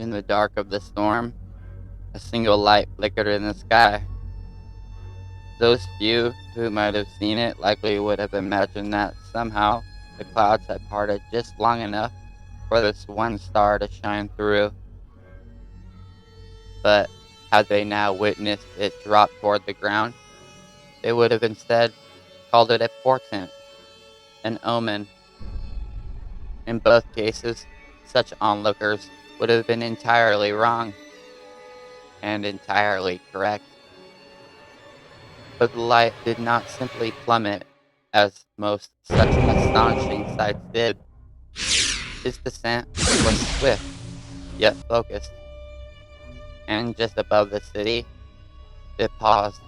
In the dark of the storm, a single light flickered in the sky. Those few who might have seen it likely would have imagined that somehow the clouds had parted just long enough for this one star to shine through. But had they now witnessed it drop toward the ground, they would have instead called it a portent, an omen. In both cases, such onlookers would have been entirely wrong and entirely correct. But the light did not simply plummet, as most such astonishing sights did. Its descent was swift, yet focused, and just above the city, it paused.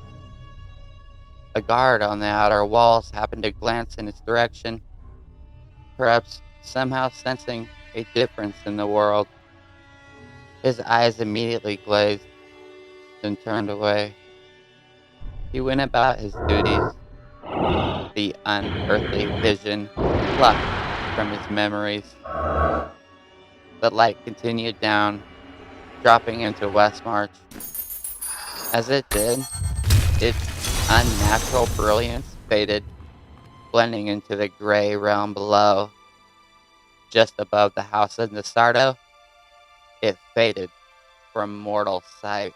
A guard on the outer walls happened to glance in its direction, perhaps somehow sensing a difference in the world. His eyes immediately glazed, then turned away. He went about his duties, the unearthly vision plucked from his memories. The light continued down, dropping into Westmarch. As it did, its unnatural brilliance faded, blending into the gray realm below. Just above the house of Nasardo, it faded from mortal sight.